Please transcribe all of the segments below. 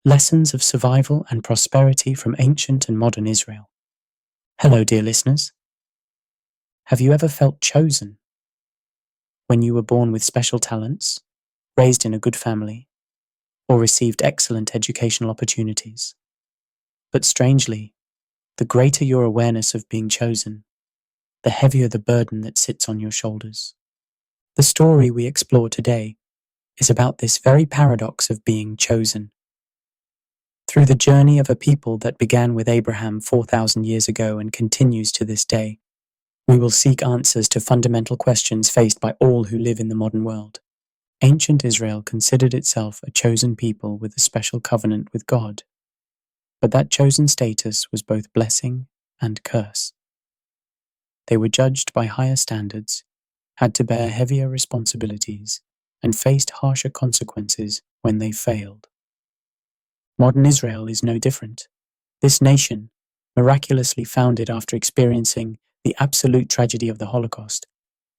Lessons of Survival and Prosperity from Ancient and Modern Israel. Hello, dear listeners. Have you ever felt chosen? When you were born with special talents, raised in a good family, or received excellent educational opportunities? But strangely, the greater your awareness of being chosen, the heavier the burden that sits on your shoulders. The story we explore today is about this very paradox of being chosen. Through the journey of a people that began with Abraham 4,000 years ago and continues to this day, we will seek answers to fundamental questions faced by all who live in the modern world. Ancient Israel considered itself a chosen people with a special covenant with God. But that chosen status was both blessing and curse. They were judged by higher standards, had to bear heavier responsibilities, and faced harsher consequences when they failed. Modern Israel is no different. This nation, miraculously founded after experiencing the absolute tragedy of the Holocaust,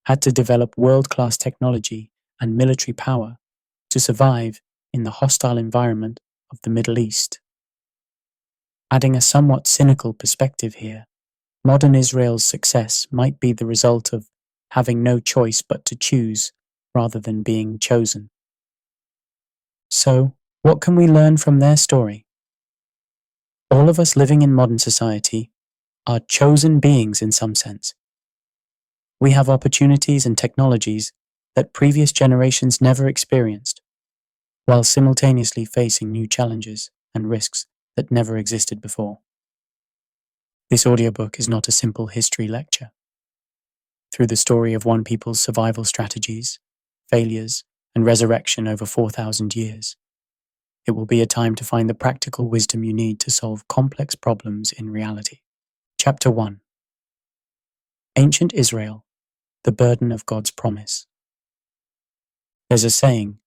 had to develop world-class technology and military power to survive in the hostile environment of the Middle East. Adding a somewhat cynical perspective here, modern Israel's success might be the result of having no choice but to choose rather than being chosen. So, what can we learn from their story? All of us living in modern society are chosen beings in some sense. We have opportunities and technologies that previous generations never experienced, while simultaneously facing new challenges and risks that never existed before. This audiobook is not a simple history lecture. Through the story of one people's survival strategies, failures, and resurrection over 4,000 years, it will be a time to find the practical wisdom you need to solve complex problems in reality. Chapter 1. Ancient Israel, the Burden of God's Promise. There's a saying,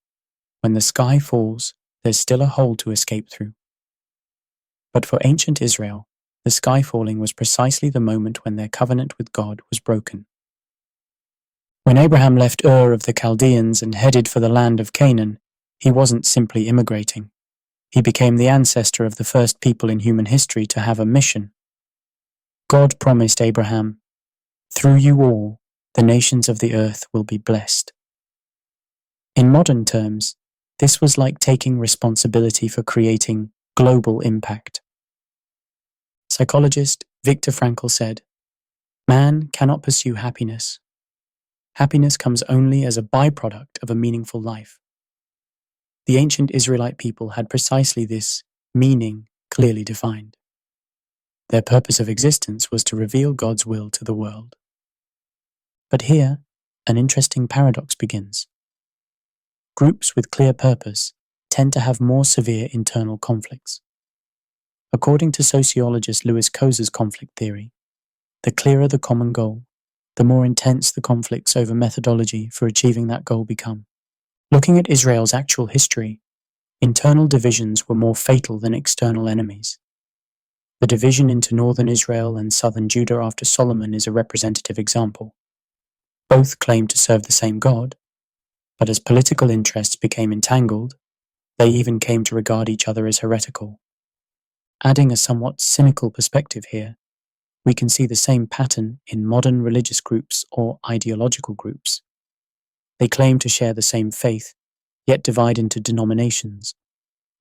when the sky falls, there's still a hole to escape through. But for ancient Israel, the sky falling was precisely the moment when their covenant with God was broken. When Abraham left Ur of the Chaldeans and headed for the land of Canaan, he wasn't simply immigrating. He became the ancestor of the first people in human history to have a mission. God promised Abraham, "Through you all, the nations of the earth will be blessed." In modern terms, this was like taking responsibility for creating global impact. Psychologist Viktor Frankl said, "Man cannot pursue happiness. Happiness comes only as a byproduct of a meaningful life." The ancient Israelite people had precisely this meaning clearly defined. Their purpose of existence was to reveal God's will to the world. But here, an interesting paradox begins. Groups with clear purpose tend to have more severe internal conflicts. According to sociologist Louis Kozer's conflict theory, the clearer the common goal, the more intense the conflicts over methodology for achieving that goal become. Looking at Israel's actual history, internal divisions were more fatal than external enemies. The division into northern Israel and southern Judah after Solomon is a representative example. Both claimed to serve the same God, but as political interests became entangled, they even came to regard each other as heretical. Adding a somewhat cynical perspective here, we can see the same pattern in modern religious groups or ideological groups. They claim to share the same faith, yet divide into denominations,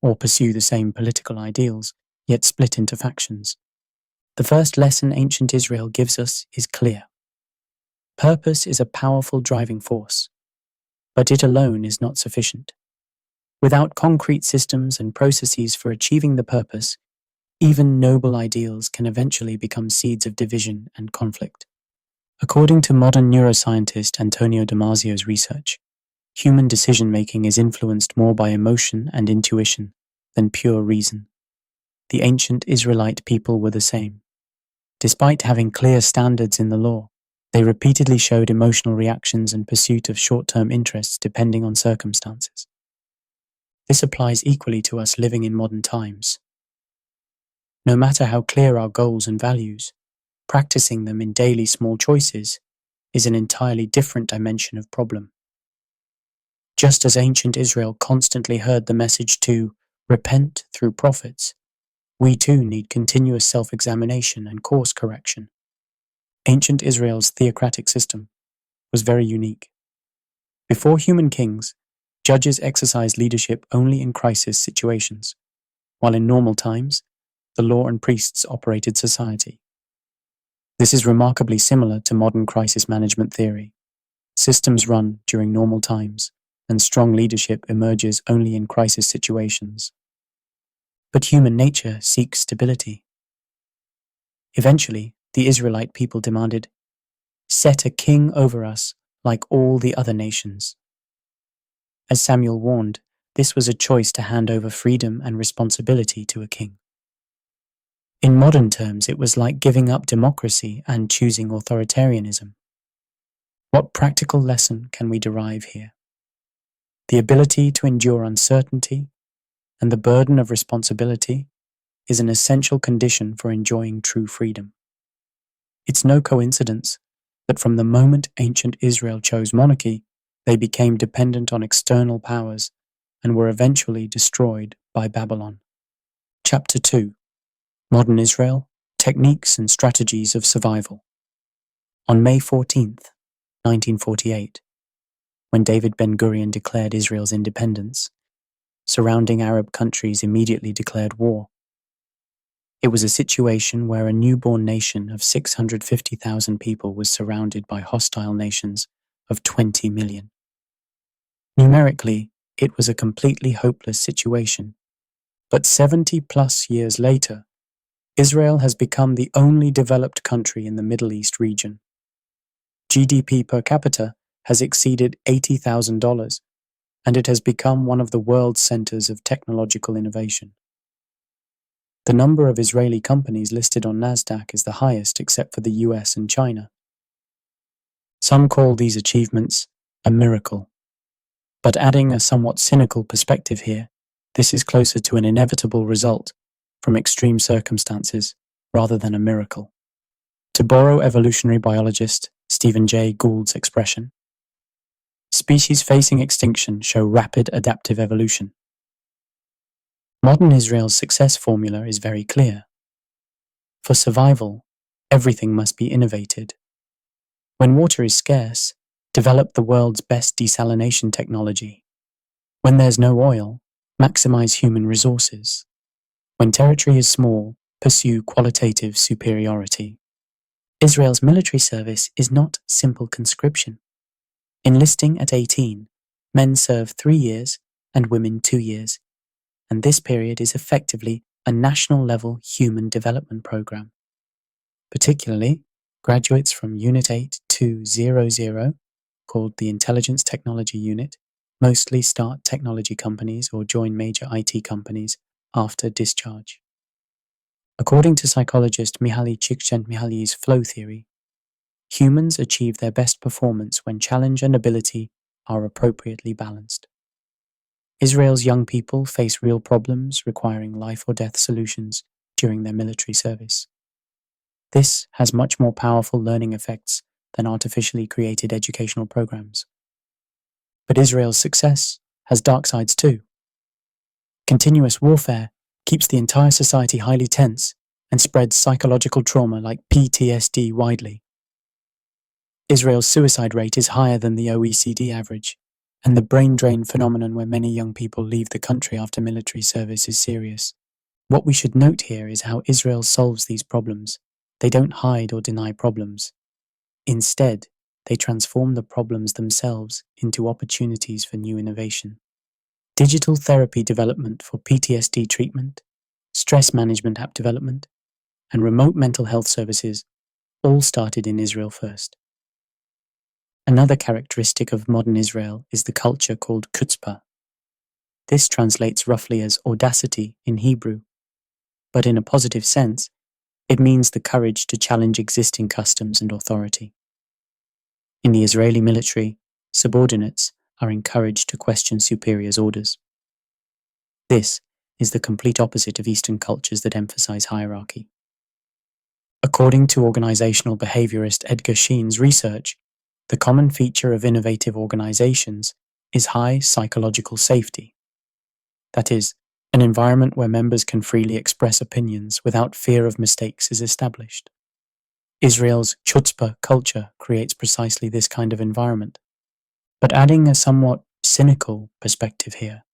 or pursue the same political ideals, yet split into factions. The first lesson ancient Israel gives us is clear. Purpose is a powerful driving force, but it alone is not sufficient. Without concrete systems and processes for achieving the purpose, even noble ideals can eventually become seeds of division and conflict. According to modern neuroscientist Antonio Damasio's research, human decision-making is influenced more by emotion and intuition than pure reason. The ancient Israelite people were the same. Despite having clear standards in the law, they repeatedly showed emotional reactions and pursuit of short-term interests depending on circumstances. This applies equally to us living in modern times. No matter how clear our goals and values, practicing them in daily small choices is an entirely different dimension of problem. Just as ancient Israel constantly heard the message to repent through prophets, we too need continuous self-examination and course correction. Ancient Israel's theocratic system was very unique. Before human kings, judges exercised leadership only in crisis situations, while in normal times, the law and priests operated society. This is remarkably similar to modern crisis management theory. Systems run during normal times, and strong leadership emerges only in crisis situations. But human nature seeks stability. Eventually, the Israelite people demanded, "Set a king over us like all the other nations." As Samuel warned, this was a choice to hand over freedom and responsibility to a king. In modern terms, it was like giving up democracy and choosing authoritarianism. What practical lesson can we derive here? The ability to endure uncertainty and the burden of responsibility is an essential condition for enjoying true freedom. It's no coincidence that from the moment ancient Israel chose monarchy, they became dependent on external powers and were eventually destroyed by Babylon. Chapter 2: Modern Israel, Techniques and Strategies of Survival. On May 14th, 1948, when David Ben-Gurion declared Israel's independence, surrounding Arab countries immediately declared war. It was a situation where a newborn nation of 650,000 people was surrounded by hostile nations of 20 million. Numerically, it was a completely hopeless situation, but 70+ years later, Israel has become the only developed country in the Middle East region. GDP per capita has exceeded $80,000, and it has become one of the world's centers of technological innovation. The number of Israeli companies listed on Nasdaq is the highest except for the US and China. Some call these achievements a miracle. But adding a somewhat cynical perspective here, this is closer to an inevitable result from extreme circumstances rather than a miracle. To borrow evolutionary biologist Stephen Jay Gould's expression, species facing extinction show rapid adaptive evolution. Modern Israel's success formula is very clear. For survival, everything must be innovated. When water is scarce, develop the world's best desalination technology. When there's no oil, maximize human resources. When territory is small, pursue qualitative superiority. Israel's military service is not simple conscription. Enlisting at 18, men serve 3 years and women 2 years, and this period is effectively a national-level human development program. Particularly, graduates from Unit 8200, called the Intelligence Technology Unit, mostly start technology companies or join major IT companies after discharge. According to psychologist Mihaly Csikszentmihalyi's flow theory, humans achieve their best performance when challenge and ability are appropriately balanced. Israel's young people face real problems requiring life or death solutions during their military service. This has much more powerful learning effects than artificially created educational programs. But Israel's success has dark sides too. Continuous warfare keeps the entire society highly tense and spreads psychological trauma like PTSD widely. Israel's suicide rate is higher than the OECD average, and the brain drain phenomenon where many young people leave the country after military service is serious. What we should note here is how Israel solves these problems. They don't hide or deny problems. Instead, they transform the problems themselves into opportunities for new innovation. Digital therapy development for PTSD treatment, stress management app development, and remote mental health services all started in Israel first. Another characteristic of modern Israel is the culture called chutzpah. This translates roughly as audacity in Hebrew, but in a positive sense, it means the courage to challenge existing customs and authority. In the Israeli military, subordinates are encouraged to question superiors' orders. This is the complete opposite of Eastern cultures that emphasize hierarchy. According to organizational behaviorist Edgar Sheen's research, the common feature of innovative organizations is high psychological safety. That is, An environment where members can freely express opinions without fear of mistakes is established. Israel's chutzpah culture creates precisely this kind of environment. But adding a somewhat cynical perspective here,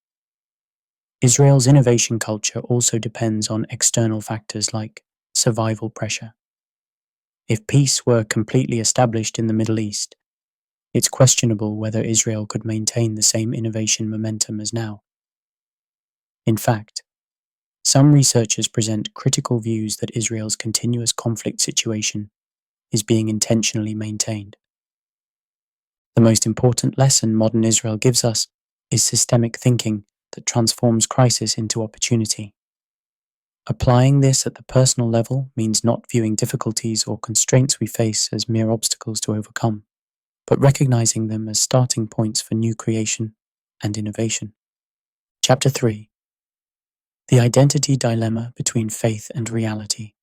Israel's innovation culture also depends on external factors like survival pressure. If peace were completely established in the Middle East, it's questionable whether Israel could maintain the same innovation momentum as now. In fact, some researchers present critical views that Israel's continuous conflict situation is being intentionally maintained. The most important lesson modern Israel gives us is systemic thinking that transforms crisis into opportunity. Applying this at the personal level means not viewing difficulties or constraints we face as mere obstacles to overcome, but recognizing them as starting points for new creation and innovation. Chapter 3: The Identity Dilemma Between Faith and Reality.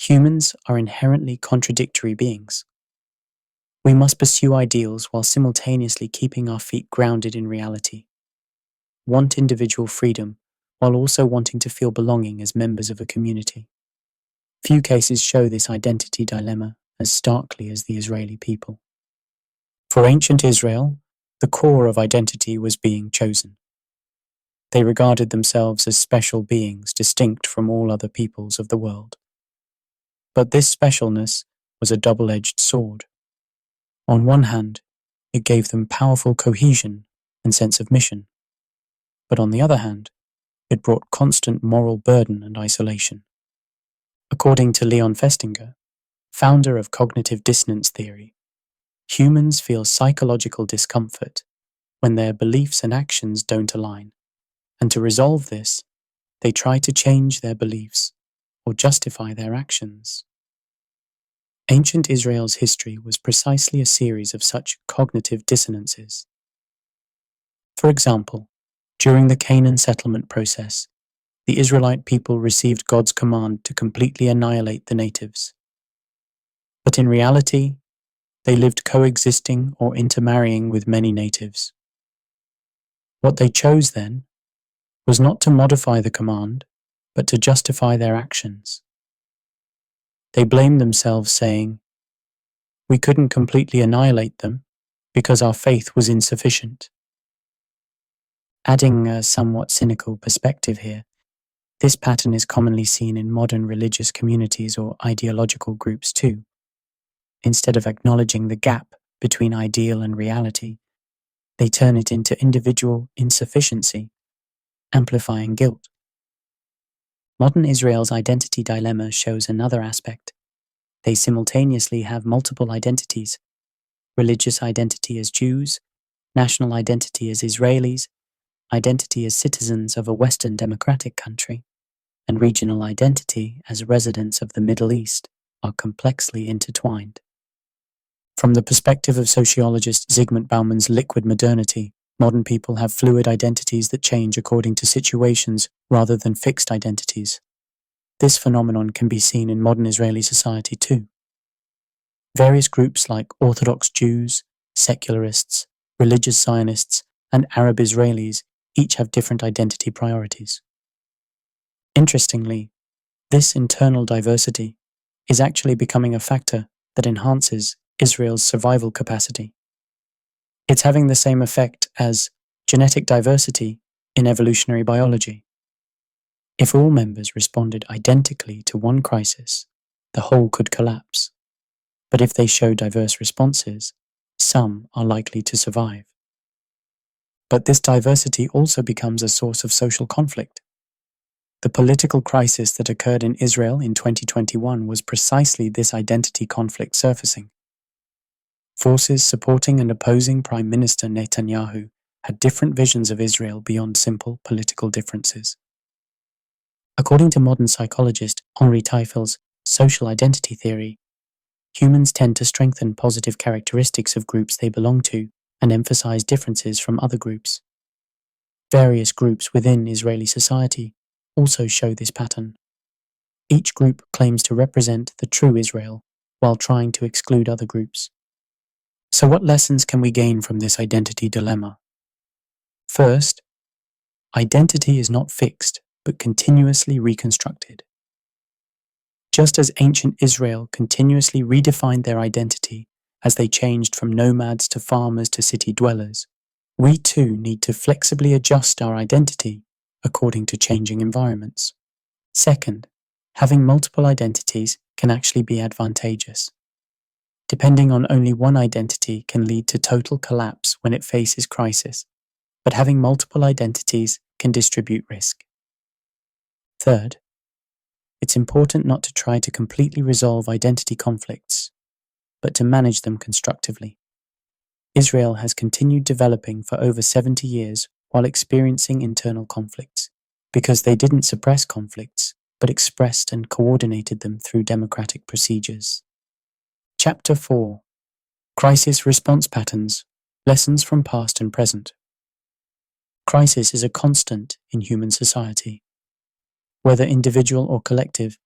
Humans are inherently contradictory beings. We must pursue ideals while simultaneously keeping our feet grounded in reality. Want individual freedom while also wanting to feel belonging as members of a community. Few cases show this identity dilemma as starkly as the Israeli people. For ancient Israel, the core of identity was being chosen. They regarded themselves as special beings distinct from all other peoples of the world. But this specialness was a double-edged sword. On one hand, it gave them powerful cohesion and sense of mission. But on the other hand, it brought constant moral burden and isolation. According to Leon Festinger, founder of cognitive dissonance theory, humans feel psychological discomfort when their beliefs and actions don't align, and to resolve this, they try to change their beliefs or justify their actions. Ancient Israel's history was precisely a series of such cognitive dissonances. For example, during the Canaan settlement process, the Israelite people received God's command to completely annihilate the natives. But in reality, they lived coexisting or intermarrying with many natives. What they chose then was not to modify the command, but to justify their actions. They blamed themselves, saying, "We couldn't completely annihilate them because our faith was insufficient." Adding a somewhat cynical perspective here, this pattern is commonly seen in modern religious communities or ideological groups too. Instead of acknowledging the gap between ideal and reality, they turn it into individual insufficiency, amplifying guilt. Modern Israel's identity dilemma shows another aspect. They simultaneously have multiple identities: religious identity as Jews, national identity as Israelis, identity as citizens of a Western democratic country, and regional identity as residents of the Middle East are complexly intertwined. From the perspective of sociologist Zygmunt Bauman's liquid modernity, modern people have fluid identities that change according to situations rather than fixed identities. This phenomenon can be seen in modern Israeli society too. Various groups like Orthodox Jews, secularists, religious Zionists, and Arab Israelis each have different identity priorities. Interestingly, this internal diversity is actually becoming a factor that enhances Israel's survival capacity. It's having the same effect as genetic diversity in evolutionary biology. If all members responded identically to one crisis, the whole could collapse. But if they show diverse responses, some are likely to survive. But this diversity also becomes a source of social conflict. The political crisis that occurred in Israel in 2021 was precisely this identity conflict surfacing. Forces supporting and opposing Prime Minister Netanyahu had different visions of Israel beyond simple political differences. According to modern psychologist Henri Teifel's social identity theory, humans tend to strengthen positive characteristics of groups they belong to and emphasize differences from other groups. Various groups within Israeli society also show this pattern. Each group claims to represent the true Israel while trying to exclude other groups. So what lessons can we gain from this identity dilemma? First, Identity is not fixed, but continuously reconstructed. Just as ancient Israel continuously redefined their identity as they changed from nomads to farmers to city dwellers, we too need to flexibly adjust our identity according to changing environments. Second, having multiple identities can actually be advantageous. Depending on only one identity can lead to total collapse when it faces crisis, but having multiple identities can distribute risk. Third, it's important not to try to completely resolve identity conflicts, but to manage them constructively. Israel has continued developing for over 70 years while experiencing internal conflicts, because they didn't suppress conflicts, but expressed and coordinated them through democratic procedures. Chapter 4: Crisis Response Patterns, Lessons from Past and Present. Crisis is a constant in human society. Whether individual or collective,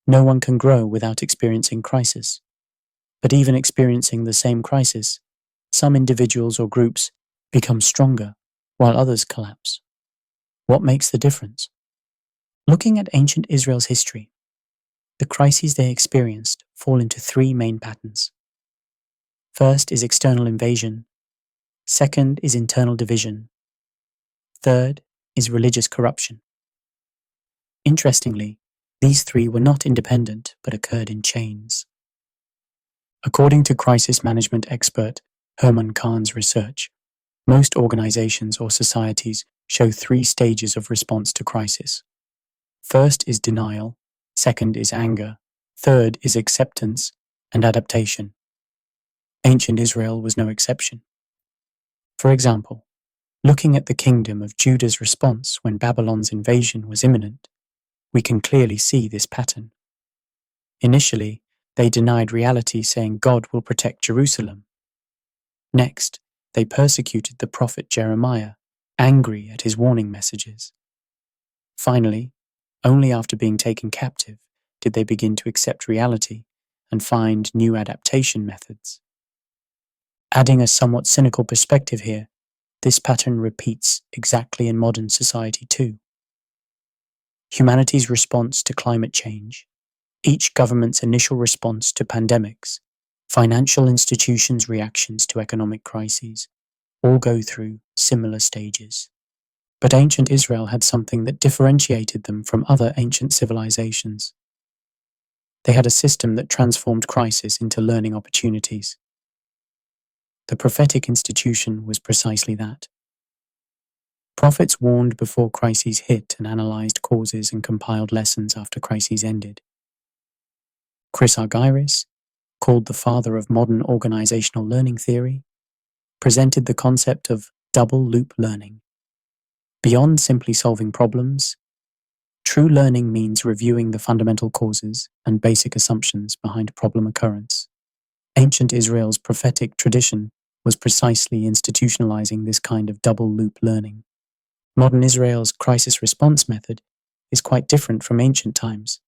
no one can grow without experiencing crisis. But even experiencing the same crisis, some individuals or groups become stronger while others collapse. What makes the difference? Looking at ancient Israel's history, the crises they experienced fall into three main patterns. First is external invasion. Second is internal division. Third is religious corruption. Interestingly, these three were not independent but occurred in chains. According to crisis management expert Herman Kahn's research, most organizations or societies show three stages of response to crisis. First is denial, second is anger, third is acceptance and adaptation. Ancient Israel was no exception. For example, looking at the kingdom of Judah's response when Babylon's invasion was imminent, we can clearly see this pattern. Initially, they denied reality, saying God will protect Jerusalem. Next, they persecuted the prophet Jeremiah, angry at his warning messages. Finally, only after being taken captive did they begin to accept reality and find new adaptation methods. Adding a somewhat cynical perspective here, this pattern repeats exactly in modern society too. Humanity's response to climate change, each government's initial response to pandemics, financial institutions' reactions to economic crises, all go through similar stages. But ancient Israel had something that differentiated them from other ancient civilizations. They had a system that transformed crisis into learning opportunities. The prophetic institution was precisely that. Prophets warned before crises hit and analyzed causes and compiled lessons after crises ended. Chris Argyris, called the father of modern organizational learning theory, presented the concept of double loop learning. Beyond simply solving problems, true learning means reviewing the fundamental causes and basic assumptions behind problem occurrence. Ancient Israel's prophetic tradition was precisely institutionalizing this kind of double loop learning. Modern Israel's crisis response method is quite different from ancient times.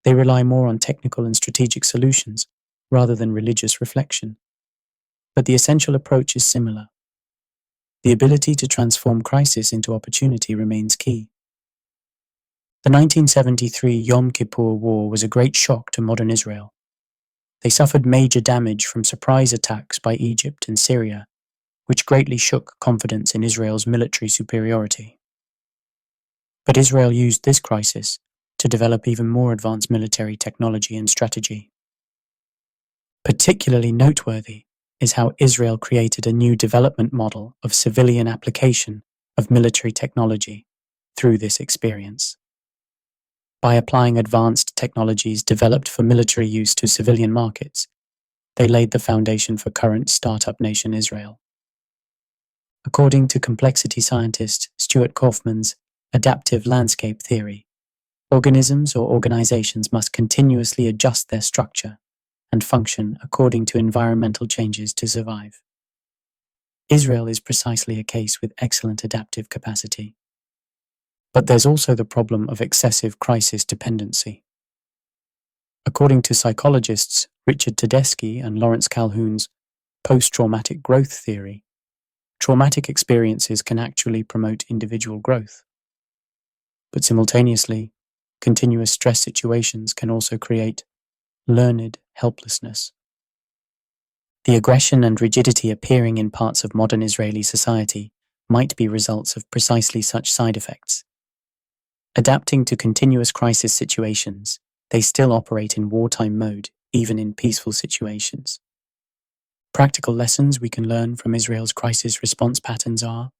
They rely more on technical and strategic solutions rather than religious reflection. But the essential approach is similar. The ability to transform crisis into opportunity remains key. The 1973 Yom Kippur War was a great shock to modern Israel. They suffered major damage from surprise attacks by Egypt and Syria, which greatly shook confidence in Israel's military superiority. But Israel used this crisis to develop even more advanced military technology and strategy. Particularly noteworthy is how Israel created a new development model of civilian application of military technology through this experience. By applying advanced technologies developed for military use to civilian markets, they laid the foundation for current startup nation Israel. According to complexity scientist Stuart Kaufman's adaptive landscape theory, organisms or organizations must continuously adjust their structure and function according to environmental changes to survive. Israel is precisely a case with excellent adaptive capacity. But there's also the problem of excessive crisis dependency. According to psychologists Richard Tedeschi and Lawrence Calhoun's post-traumatic growth theory, Traumatic experiences can actually promote individual growth. But simultaneously, continuous stress situations can also create learned helplessness. The aggression and rigidity appearing in parts of modern Israeli society might be results of precisely such side effects. Adapting to continuous crisis situations, they still operate in wartime mode, even in peaceful situations. Practical lessons we can learn from Israel's crisis response patterns are: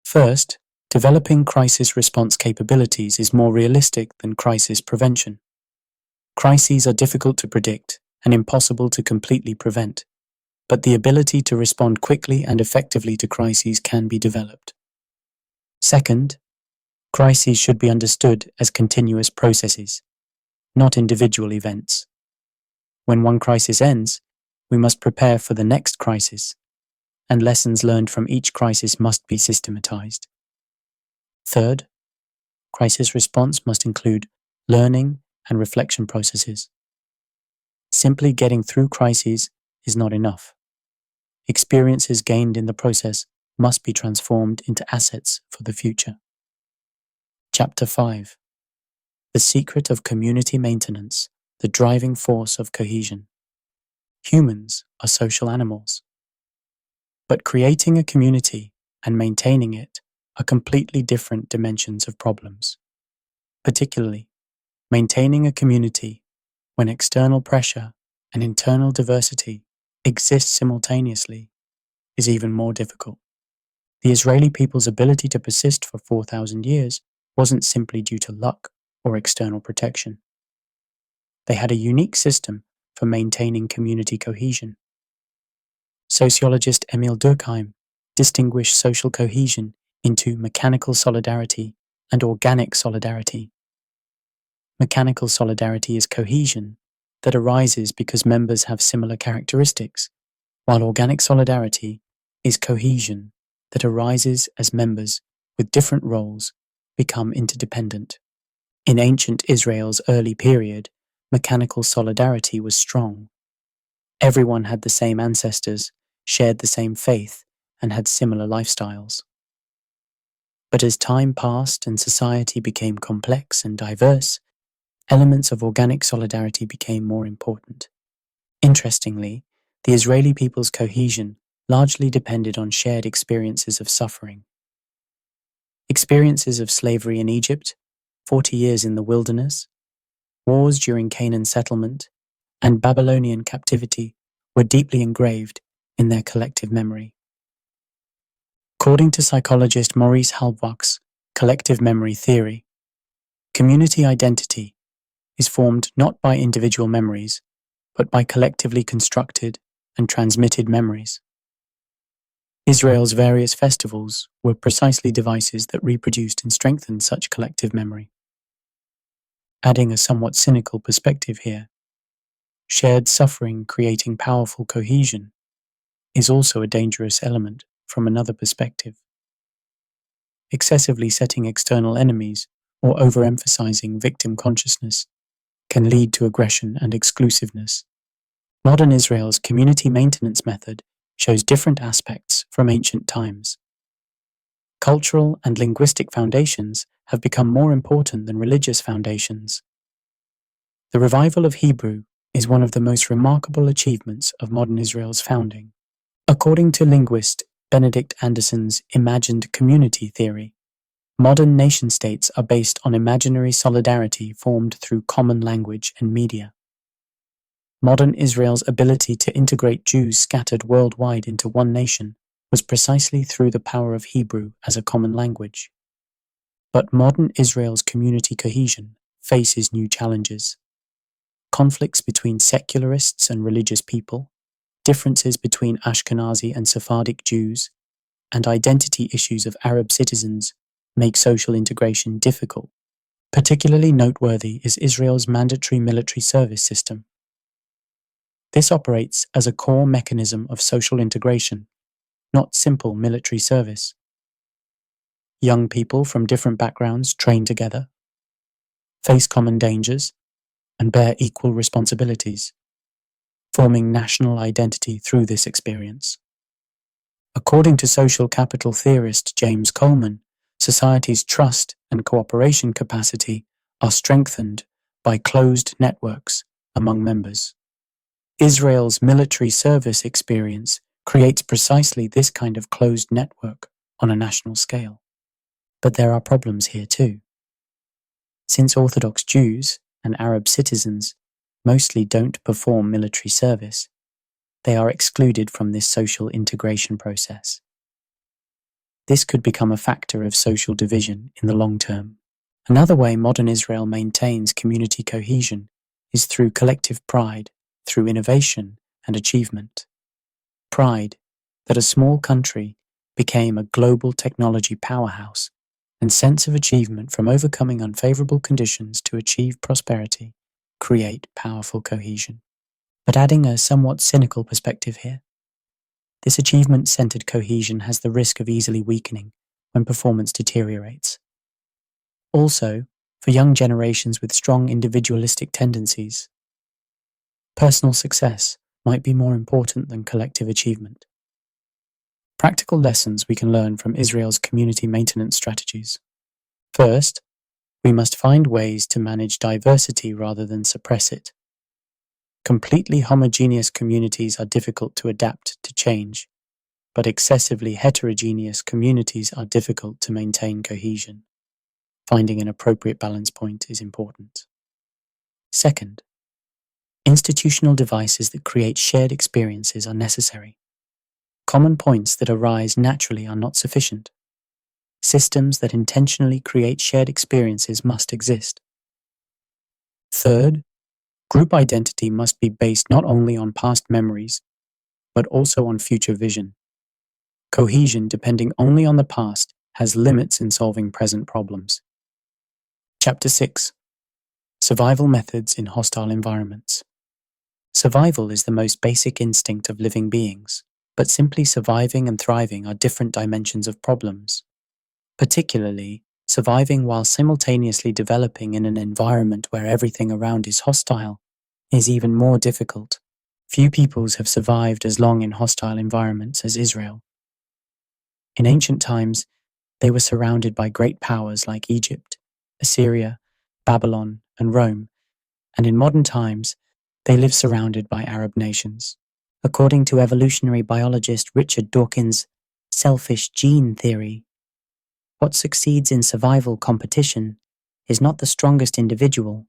first, developing crisis response capabilities is more realistic than crisis prevention. Crises are difficult to predict and impossible to completely prevent, but the ability to respond quickly and effectively to crises can be developed. Second, crises should be understood as continuous processes, not individual events. When one crisis ends, we must prepare for the next crisis, and lessons learned from each crisis must be systematized. Third, crisis response must include learning and reflection processes. Simply getting through crises is not enough. Experiences gained in the process must be transformed into assets for the future. Chapter 5. The Secret of Community Maintenance, the Driving Force of Cohesion. Humans are social animals. But creating a community and maintaining it are completely different dimensions of problems. Particularly, maintaining a community when external pressure and internal diversity exist simultaneously is even more difficult. The Israeli people's ability to persist for 4,000 years wasn't simply due to luck or external protection. They had a unique system for maintaining community cohesion. Sociologist Emil Durkheim distinguished social cohesion into mechanical solidarity and organic solidarity. Mechanical solidarity is cohesion that arises because members have similar characteristics, while organic solidarity is cohesion that arises as members with different roles become interdependent. In ancient Israel's early period, mechanical solidarity was strong. Everyone had the same ancestors, shared the same faith, and had similar lifestyles. But as time passed and society became complex and diverse, elements of organic solidarity became more important. Interestingly, the Israeli people's cohesion largely depended on shared experiences of suffering. Experiences of slavery in Egypt, 40 years in the wilderness, wars during Canaan settlement, and Babylonian captivity were deeply engraved in their collective memory. According to psychologist Maurice Halbwach's collective memory theory, community identity is formed not by individual memories, but by collectively constructed and transmitted memories. Israel's various festivals were precisely devices that reproduced and strengthened such collective memory. Adding a somewhat cynical perspective here, shared suffering creating powerful cohesion is also a dangerous element from another perspective. Excessively setting external enemies or overemphasizing victim consciousness can lead to aggression and exclusiveness. Modern Israel's community maintenance method shows different aspects from ancient times. Cultural and linguistic foundations have become more important than religious foundations. The revival of Hebrew is one of the most remarkable achievements of modern Israel's founding. According to linguist Benedict Anderson's imagined community theory, modern nation-states are based on imaginary solidarity formed through common language and media. Modern Israel's ability to integrate Jews scattered worldwide into one nation was precisely through the power of Hebrew as a common language. But modern Israel's community cohesion faces new challenges. Conflicts between secularists and religious people, differences between Ashkenazi and Sephardic Jews, and identity issues of Arab citizens make social integration difficult. Particularly noteworthy is Israel's mandatory military service system. This operates as a core mechanism of social integration, not simple military service. Young people from different backgrounds train together, face common dangers, and bear equal responsibilities, forming national identity through this experience. According to social capital theorist James Coleman, society's trust and cooperation capacity are strengthened by closed networks among members. Israel's military service experience creates precisely this kind of closed network on a national scale. But there are problems here too. Since Orthodox Jews and Arab citizens mostly don't perform military service, they are excluded from this social integration process. This could become a factor of social division in the long term. Another way modern Israel maintains community cohesion is through collective pride, through innovation and achievement. Pride that a small country became a global technology powerhouse, and sense of achievement from overcoming unfavorable conditions to achieve prosperity create powerful cohesion. But adding a somewhat cynical perspective here, this achievement-centered cohesion has the risk of easily weakening when performance deteriorates. Also, for young generations with strong individualistic tendencies, personal success might be more important than collective achievement. Practical lessons we can learn from Israel's community maintenance strategies. First, we must find ways to manage diversity rather than suppress it. Completely homogeneous communities are difficult to adapt to change, but excessively heterogeneous communities are difficult to maintain cohesion. Finding an appropriate balance point is important. Second, institutional devices that create shared experiences are necessary. Common points that arise naturally are not sufficient. Systems that intentionally create shared experiences must exist. Third, group identity must be based not only on past memories, but also on future vision. Cohesion depending only on the past has limits in solving present problems. Chapter 6. Survival Methods in Hostile Environments. Survival is the most basic instinct of living beings, but simply surviving and thriving are different dimensions of problems. Particularly, surviving while simultaneously developing in an environment where everything around is hostile is even more difficult. Few peoples have survived as long in hostile environments as Israel. In ancient times, they were surrounded by great powers like Egypt, Assyria, Babylon, and Rome, and in modern times, they live surrounded by Arab nations. According to evolutionary biologist Richard Dawkins' selfish gene theory, what succeeds in survival competition is not the strongest individual,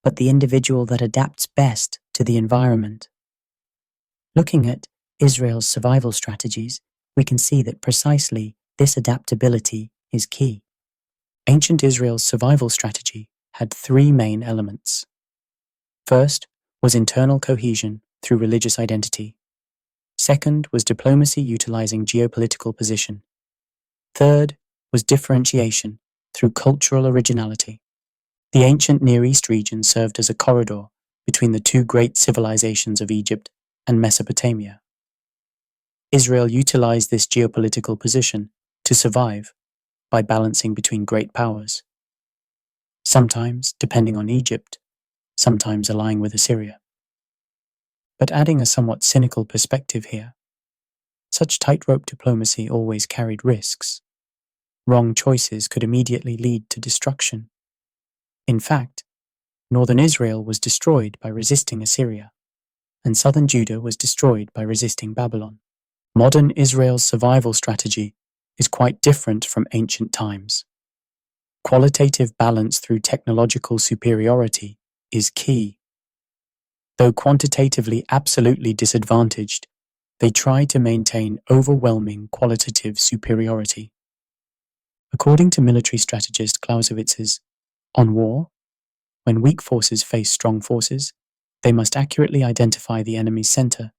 but the individual that adapts best to the environment. Looking at Israel's survival strategies, we can see that precisely this adaptability is key. Ancient Israel's survival strategy had three main elements. First was internal cohesion through religious identity. Second was diplomacy utilizing geopolitical position. Third was differentiation through cultural originality. The ancient Near East region served as a corridor between the two great civilizations of Egypt and Mesopotamia. Israel utilized this geopolitical position to survive by balancing between great powers, sometimes depending on Egypt, sometimes allying with Assyria. But adding a somewhat cynical perspective here, such tightrope diplomacy always carried risks. Wrong choices could immediately lead to destruction. In fact, northern Israel was destroyed by resisting Assyria, and southern Judah was destroyed by resisting Babylon. Modern Israel's survival strategy is quite different from ancient times. Qualitative balance through technological superiority is key. Though quantitatively absolutely disadvantaged, they try to maintain overwhelming qualitative superiority. According to military strategist Clausewitz's On War, when weak forces face strong forces, they must accurately identify the enemy's center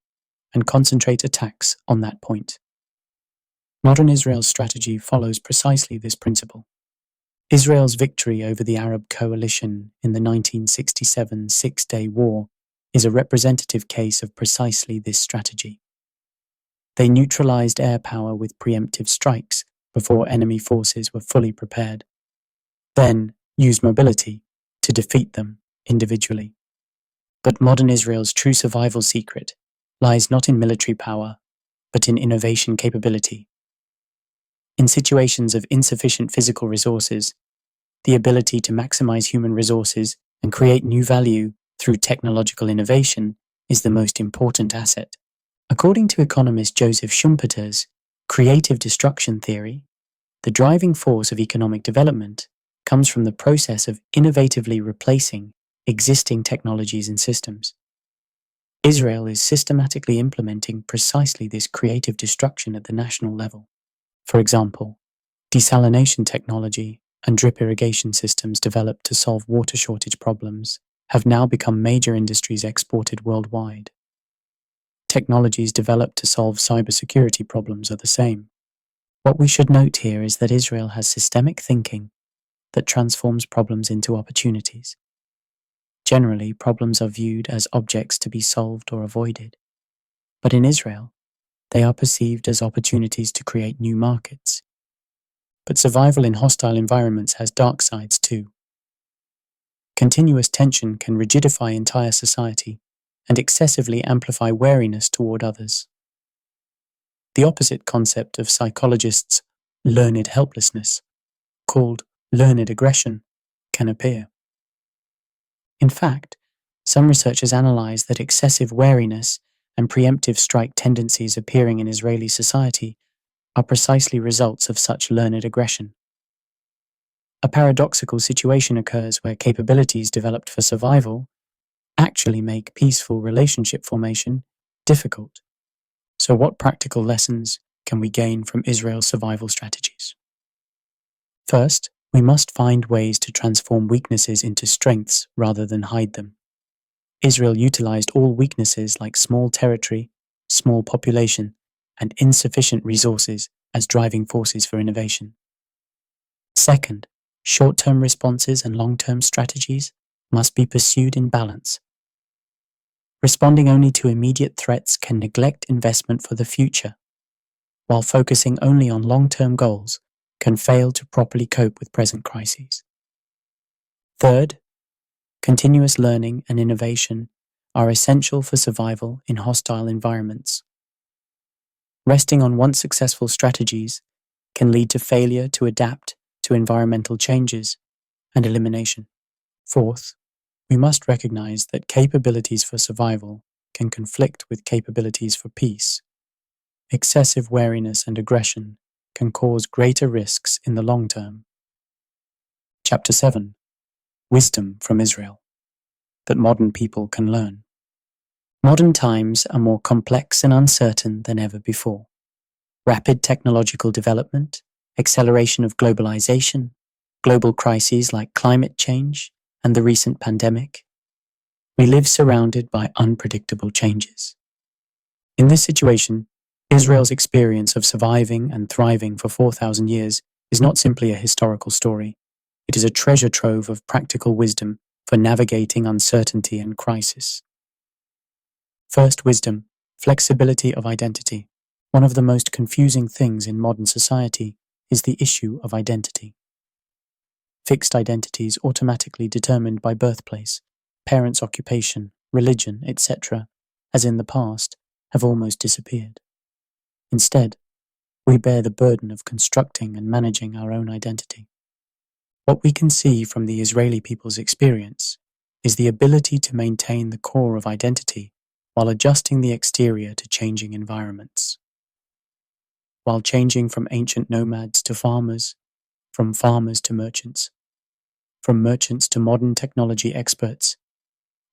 and concentrate attacks on that point. Modern Israel's strategy follows precisely this principle. Israel's victory over the Arab coalition in the 1967 Six-Day War is a representative case of precisely this strategy. They neutralized air power with preemptive strikes before enemy forces were fully prepared, then used mobility to defeat them individually. But modern Israel's true survival secret lies not in military power, but in innovation capability. In situations of insufficient physical resources, the ability to maximize human resources and create new value through technological innovation is the most important asset. According to economist Joseph Schumpeter's creative destruction theory, the driving force of economic development comes from the process of innovatively replacing existing technologies and systems. Israel is systematically implementing precisely this creative destruction at the national level. For example, desalination technology and drip irrigation systems developed to solve water shortage problems have now become major industries exported worldwide. Technologies developed to solve cybersecurity problems are the same. What we should note here is that Israel has systemic thinking that transforms problems into opportunities. Generally, problems are viewed as objects to be solved or avoided. But in Israel, they are perceived as opportunities to create new markets. But survival in hostile environments has dark sides too. Continuous tension can rigidify entire society and excessively amplify wariness toward others. The opposite concept of psychologists' learned helplessness, called learned aggression, can appear. In fact, some researchers analyze that excessive wariness and preemptive strike tendencies appearing in Israeli society are precisely results of such learned aggression. A paradoxical situation occurs where capabilities developed for survival actually make peaceful relationship formation difficult. So what practical lessons can we gain from Israel's survival strategies? First, we must find ways to transform weaknesses into strengths rather than hide them. Israel utilized all weaknesses like small territory, small population, and insufficient resources as driving forces for innovation. Second, short-term responses and long-term strategies must be pursued in balance. Responding only to immediate threats can neglect investment for the future, while focusing only on long-term goals can fail to properly cope with present crises. Third, continuous learning and innovation are essential for survival in hostile environments. Resting on once successful strategies can lead to failure to adapt to environmental changes and elimination. Fourth, we must recognize that capabilities for survival can conflict with capabilities for peace. Excessive wariness and aggression can cause greater risks in the long term. Chapter 7. Wisdom from Israel that modern people can learn. Modern times are more complex and uncertain than ever before. Rapid technological development, acceleration of globalization, global crises like climate change, and the recent pandemic. We live surrounded by unpredictable changes. In this situation, Israel's experience of surviving and thriving for 4,000 years is not simply a historical story. It is a treasure trove of practical wisdom for navigating uncertainty and crisis. First wisdom, flexibility of identity. One of the most confusing things in modern society is the issue of identity. Fixed identities automatically determined by birthplace, parents' occupation, religion, etc., as in the past, have almost disappeared. Instead, we bear the burden of constructing and managing our own identity. What we can see from the Israeli people's experience is the ability to maintain the core of identity while adjusting the exterior to changing environments. While changing from ancient nomads to farmers, from farmers to merchants, from merchants to modern technology experts,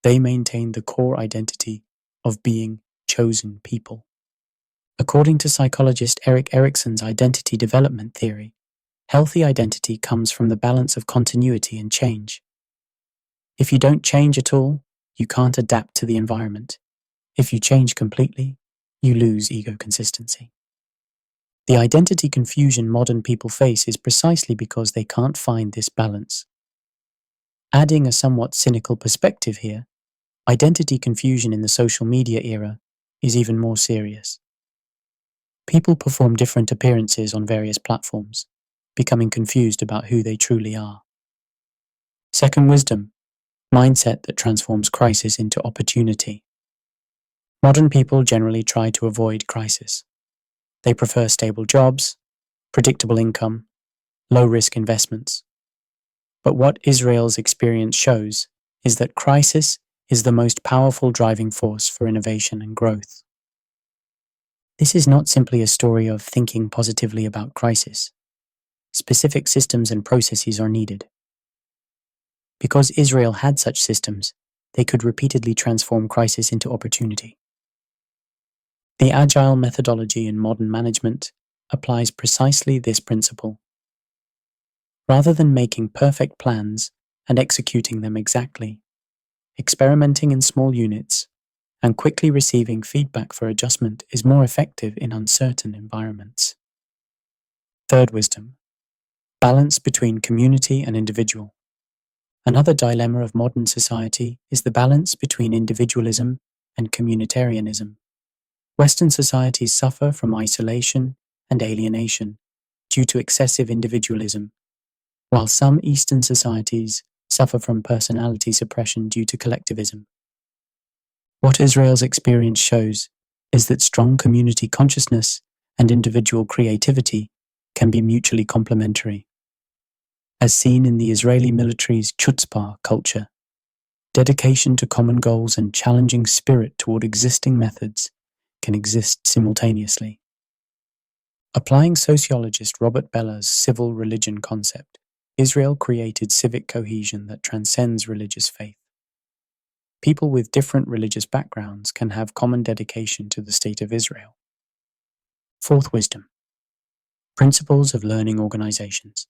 they maintain the core identity of being chosen people. According to psychologist Erik Erikson's identity development theory, healthy identity comes from the balance of continuity and change. If you don't change at all, you can't adapt to the environment. If you change completely, you lose ego consistency. The identity confusion modern people face is precisely because they can't find this balance. Adding a somewhat cynical perspective here, identity confusion in the social media era is even more serious. People perform different appearances on various platforms, becoming confused about who they truly are. Second wisdom, mindset that transforms crisis into opportunity. Modern people generally try to avoid crisis. They prefer stable jobs, predictable income, low-risk investments. But what Israel's experience shows is that crisis is the most powerful driving force for innovation and growth. This is not simply a story of thinking positively about crisis. Specific systems and processes are needed. Because Israel had such systems, they could repeatedly transform crisis into opportunity. The agile methodology in modern management applies precisely this principle. Rather than making perfect plans and executing them exactly, experimenting in small units and quickly receiving feedback for adjustment is more effective in uncertain environments. Third wisdom: balance between community and individual. Another dilemma of modern society is the balance between individualism and communitarianism. Western societies suffer from isolation and alienation due to excessive individualism, while some Eastern societies suffer from personality suppression due to collectivism. What Israel's experience shows is that strong community consciousness and individual creativity can be mutually complementary. As seen in the Israeli military's chutzpah culture, dedication to common goals and challenging spirit toward existing methods can exist simultaneously. Applying sociologist Robert Beller's civil religion concept, Israel created civic cohesion that transcends religious faith. People with different religious backgrounds can have common dedication to the State of Israel. Fourth wisdom: principles of learning organizations.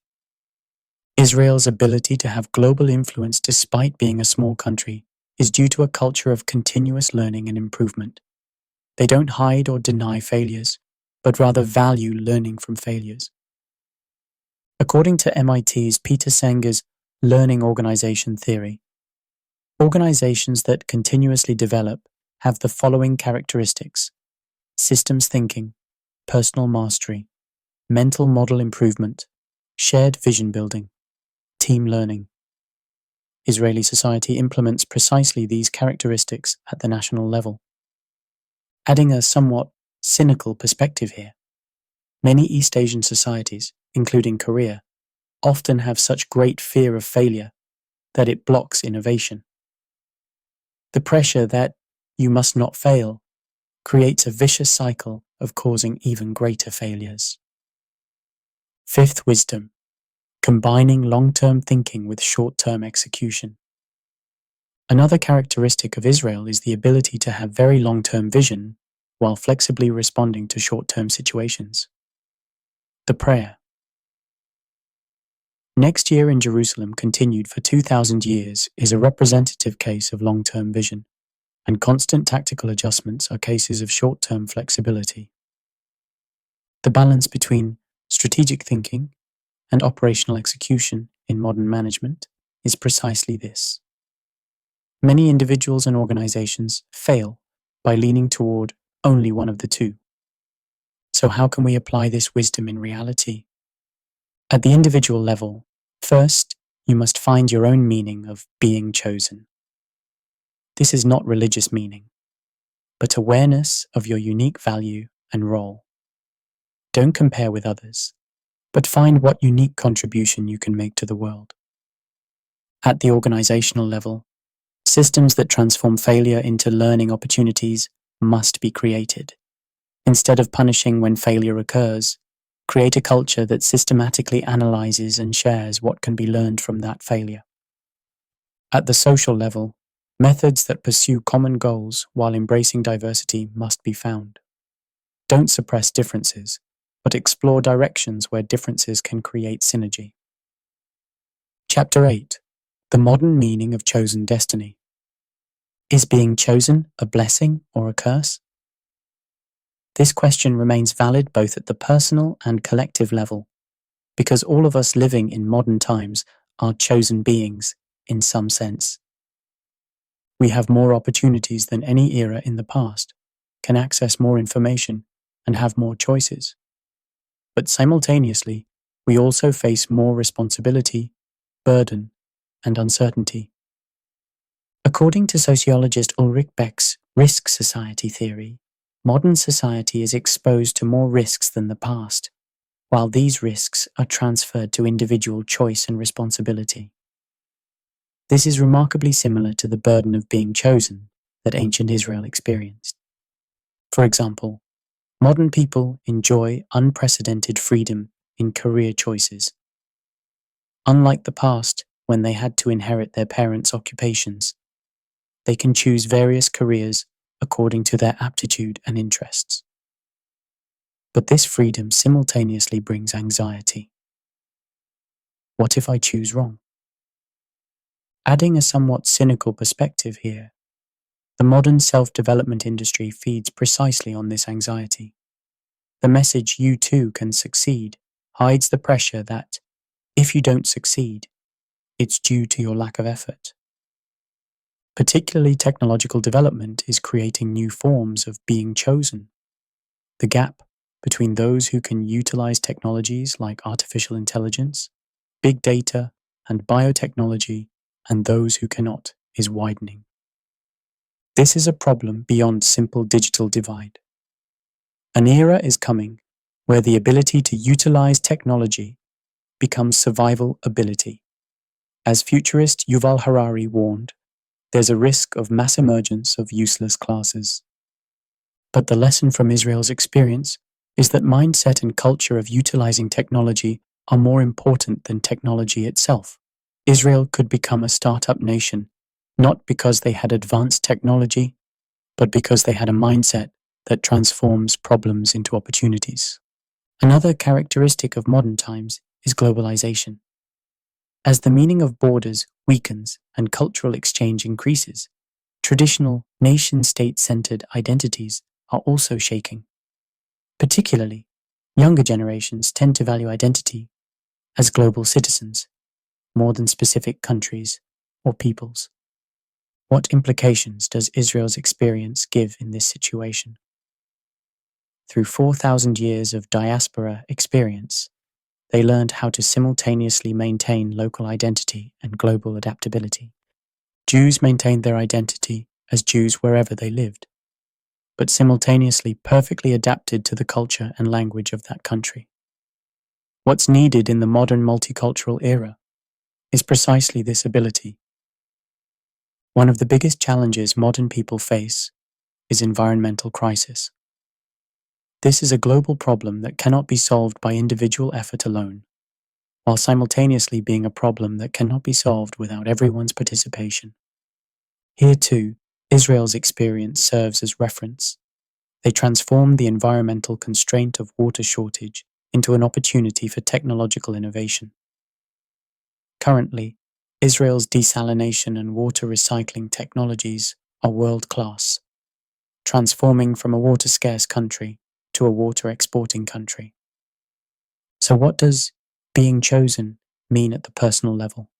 Israel's ability to have global influence despite being a small country is due to a culture of continuous learning and improvement. They don't hide or deny failures, but rather value learning from failures. According to MIT's Peter Senger's learning organization theory, organizations that continuously develop have the following characteristics: systems thinking, personal mastery, mental model improvement, shared vision building, team learning. Israeli society implements precisely these characteristics at the national level. Adding a somewhat cynical perspective here, many East Asian societies, including Korea, often have such great fear of failure that it blocks innovation. The pressure that you must not fail creates a vicious cycle of causing even greater failures. Fifth wisdom: combining long-term thinking with short-term execution. Another characteristic of Israel is the ability to have very long-term vision while flexibly responding to short-term situations. The prayer. Next Year in Jerusalem continued for 2,000 years is a representative case of long-term vision, and constant tactical adjustments are cases of short-term flexibility. The balance between strategic thinking and operational execution in modern management is precisely this. Many individuals and organizations fail by leaning toward only one of the two. So how can we apply this wisdom in reality? At the individual level, first, you must find your own meaning of being chosen. This is not religious meaning, but awareness of your unique value and role. Don't compare with others, but find what unique contribution you can make to the world. At the organizational level, systems that transform failure into learning opportunities must be created. Instead of punishing when failure occurs, create a culture that systematically analyzes and shares what can be learned from that failure. At the social level, methods that pursue common goals while embracing diversity must be found. Don't suppress differences, but explore directions where differences can create synergy. Chapter 8: The Modern Meaning of Chosen Destiny. Is being chosen a blessing or a curse? This question remains valid both at the personal and collective level, because all of us living in modern times are chosen beings in some sense. We have more opportunities than any era in the past, can access more information, and have more choices. But simultaneously, we also face more responsibility, burden, and uncertainty. According to sociologist Ulrich Beck's risk society theory, Modern society is exposed to more risks than the past, while these risks are transferred to individual choice and responsibility. This is remarkably similar to the burden of being chosen that ancient Israel experienced. For example, modern people enjoy unprecedented freedom in career choices. Unlike the past, when they had to inherit their parents' occupations, they can choose various careers according to their aptitude and interests. But this freedom simultaneously brings anxiety. What if I choose wrong? Adding a somewhat cynical perspective here, the modern self-development industry feeds precisely on this anxiety. The message "you too can succeed" hides the pressure that, if you don't succeed, it's due to your lack of effort. Particularly technological development is creating new forms of being chosen. The gap between those who can utilize technologies like artificial intelligence, big data, and biotechnology, and those who cannot is widening. This is a problem beyond simple digital divide. An era is coming where the ability to utilize technology becomes survival ability. As futurist Yuval Harari warned, there's a risk of mass emergence of useless classes. But the lesson from Israel's experience is that mindset and culture of utilizing technology are more important than technology itself. Israel could become a startup nation, not because they had advanced technology, but because they had a mindset that transforms problems into opportunities. Another characteristic of modern times is globalization. As the meaning of borders weakens and cultural exchange increases, traditional nation-state-centered identities are also shaking. Particularly, younger generations tend to value identity as global citizens, more than specific countries or peoples. What implications does Israel's experience give in this situation? Through 4,000 years of diaspora experience, they learned how to simultaneously maintain local identity and global adaptability. Jews maintained their identity as Jews wherever they lived, but simultaneously perfectly adapted to the culture and language of that country. What's needed in the modern multicultural era is precisely this ability. One of the biggest challenges modern people face is environmental crisis. This is a global problem that cannot be solved by individual effort alone, while simultaneously being a problem that cannot be solved without everyone's participation. Here too, Israel's experience serves as reference. They transformed the environmental constraint of water shortage into an opportunity for technological innovation. Currently, Israel's desalination and water recycling technologies are world-class, transforming from a water-scarce country to a water-exporting country. So what does being chosen mean at the personal level?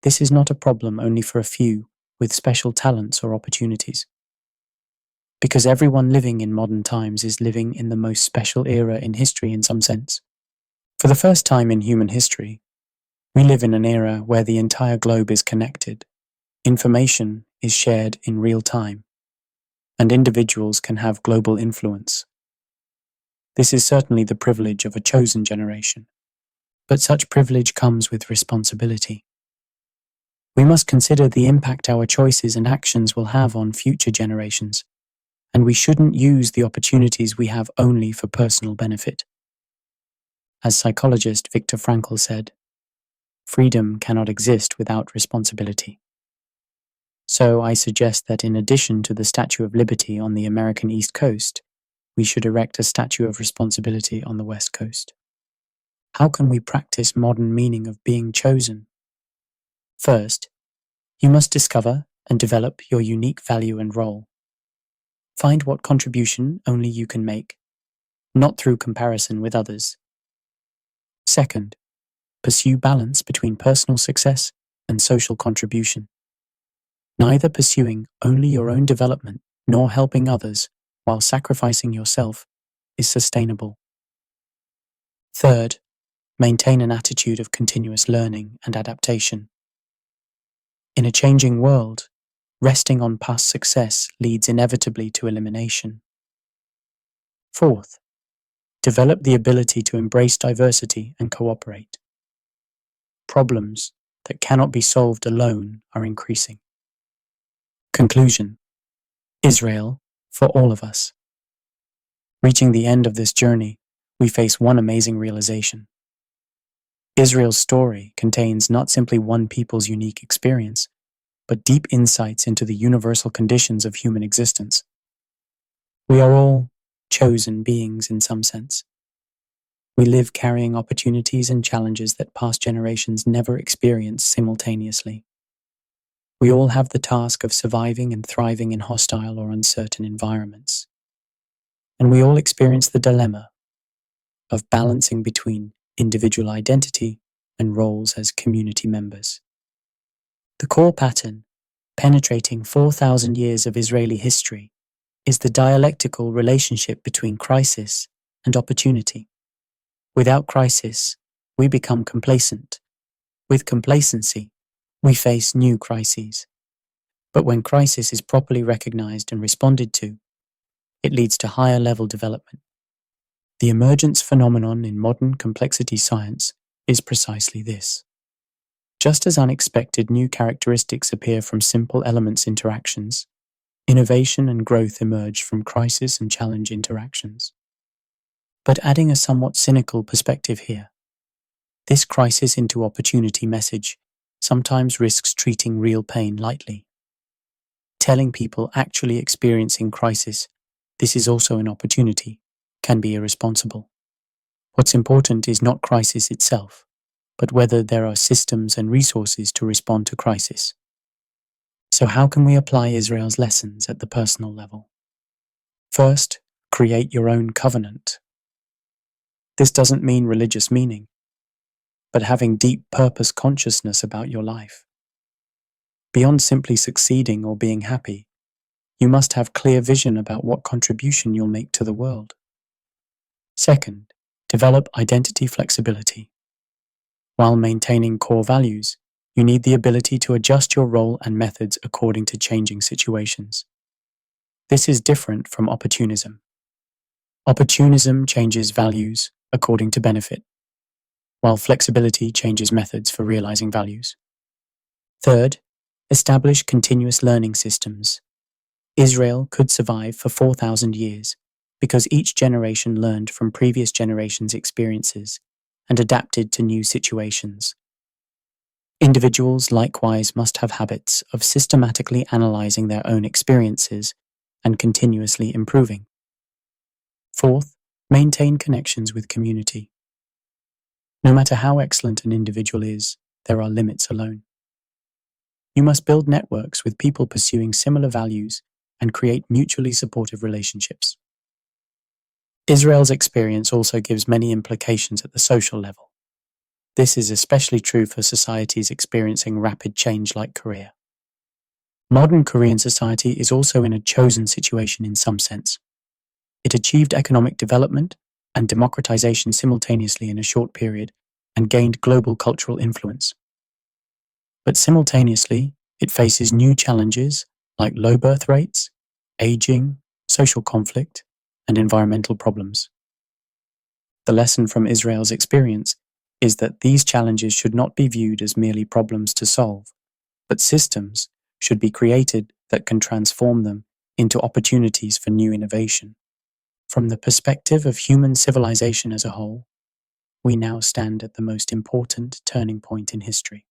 This is not a problem only for a few with special talents or opportunities. Because everyone living in modern times is living in the most special era in history in some sense. For the first time in human history, we live in an era where the entire globe is connected, information is shared in real time, and individuals can have global influence. This is certainly the privilege of a chosen generation, but such privilege comes with responsibility. We must consider the impact our choices and actions will have on future generations, and we shouldn't use the opportunities we have only for personal benefit. As psychologist Viktor Frankl said, freedom cannot exist without responsibility. So I suggest that in addition to the Statue of Liberty on the American East Coast, we should erect a Statue of Responsibility on the West Coast. How can we practice modern meaning of being chosen? First, you must discover and develop your unique value and role. Find what contribution only you can make, not through comparison with others. Second, pursue balance between personal success and social contribution. Neither pursuing only your own development nor helping others while sacrificing yourself is sustainable. Third, maintain an attitude of continuous learning and adaptation. In a changing world, resting on past success leads inevitably to elimination. Fourth, develop the ability to embrace diversity and cooperate. Problems that cannot be solved alone are increasing. Conclusion: Israel for all of us. Reaching the end of this journey, we face one amazing realization. Israel's story contains not simply one people's unique experience, but deep insights into the universal conditions of human existence. We are all chosen beings in some sense. We live carrying opportunities and challenges that past generations never experienced simultaneously. We all have the task of surviving and thriving in hostile or uncertain environments. And we all experience the dilemma of balancing between individual identity and roles as community members. The core pattern, penetrating 4,000 years of Israeli history, is the dialectical relationship between crisis and opportunity. Without crisis, we become complacent. With complacency, we face new crises. But when crisis is properly recognized and responded to, it leads to higher level development. The emergence phenomenon in modern complexity science is precisely this. Just as unexpected new characteristics appear from simple elements interactions, innovation and growth emerge from crisis and challenge interactions. But adding a somewhat cynical perspective here, this crisis into opportunity message sometimes risks treating real pain lightly. Telling people actually experiencing crisis, this is also an opportunity, can be irresponsible. What's important is not crisis itself, but whether there are systems and resources to respond to crisis. So how can we apply Israel's lessons at the personal level? First, create your own covenant. This doesn't mean religious meaning, but having deep purpose consciousness about your life. Beyond simply succeeding or being happy, you must have clear vision about what contribution you'll make to the world. Second, develop identity flexibility. While maintaining core values, you need the ability to adjust your role and methods according to changing situations. This is different from opportunism. Opportunism changes values according to benefit, while flexibility changes methods for realizing values. Third, establish continuous learning systems. Israel could survive for 4,000 years because each generation learned from previous generations' experiences and adapted to new situations. Individuals likewise must have habits of systematically analyzing their own experiences and continuously improving. Fourth, maintain connections with community. No matter how excellent an individual is, there are limits alone. You must build networks with people pursuing similar values and create mutually supportive relationships. Israel's experience also gives many implications at the social level. This is especially true for societies experiencing rapid change like Korea. Modern Korean society is also in a chosen situation in some sense. It achieved economic development and democratization simultaneously in a short period and gained global cultural influence. But simultaneously, it faces new challenges like low birth rates, aging, social conflict, and environmental problems. The lesson from Israel's experience is that these challenges should not be viewed as merely problems to solve, but systems should be created that can transform them into opportunities for new innovation. From the perspective of human civilization as a whole, we now stand at the most important turning point in history.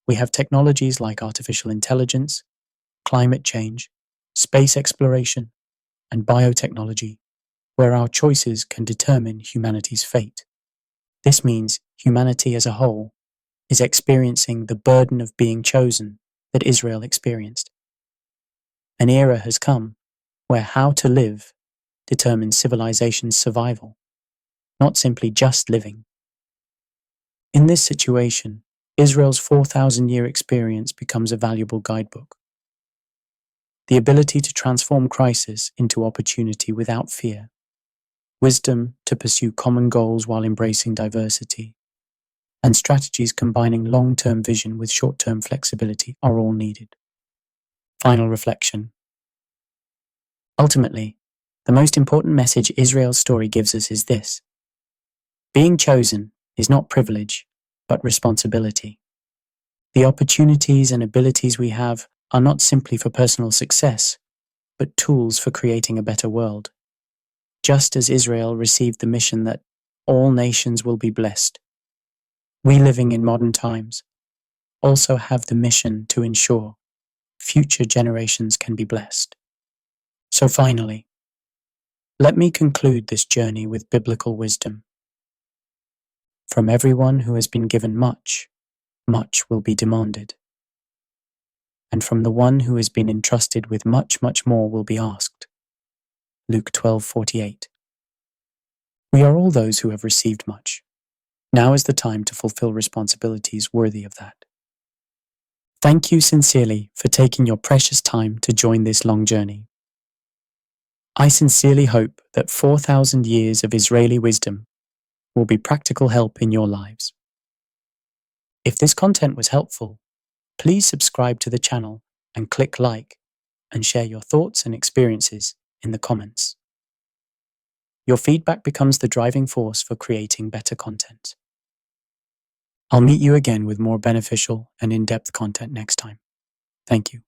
We have technologies like artificial intelligence, climate change, space exploration, and biotechnology, where our choices can determine humanity's fate. This means humanity as a whole is experiencing the burden of being chosen that Israel experienced. An era has come where how to live determines civilization's survival, not simply just living. In this situation, Israel's 4,000-year experience becomes a valuable guidebook. The ability to transform crisis into opportunity without fear, wisdom to pursue common goals while embracing diversity, and strategies combining long-term vision with short-term flexibility are all needed. Final reflection. Ultimately, the most important message Israel's story gives us is this: being chosen is not privilege, but responsibility. The opportunities and abilities we have are not simply for personal success, but tools for creating a better world. Just as Israel received the mission that all nations will be blessed, we living in modern times also have the mission to ensure future generations can be blessed. So finally, let me conclude this journey with biblical wisdom. From everyone who has been given much, much will be demanded. And from the one who has been entrusted with much, much more will be asked. Luke 12:48. We are all those who have received much. Now is the time to fulfill responsibilities worthy of that. Thank you sincerely for taking your precious time to join this long journey. I sincerely hope that 4,000 years of Israeli wisdom will be practical help in your lives. If this content was helpful, please subscribe to the channel and click like and share your thoughts and experiences in the comments. Your feedback becomes the driving force for creating better content. I'll meet you again with more beneficial and in-depth content next time. Thank you.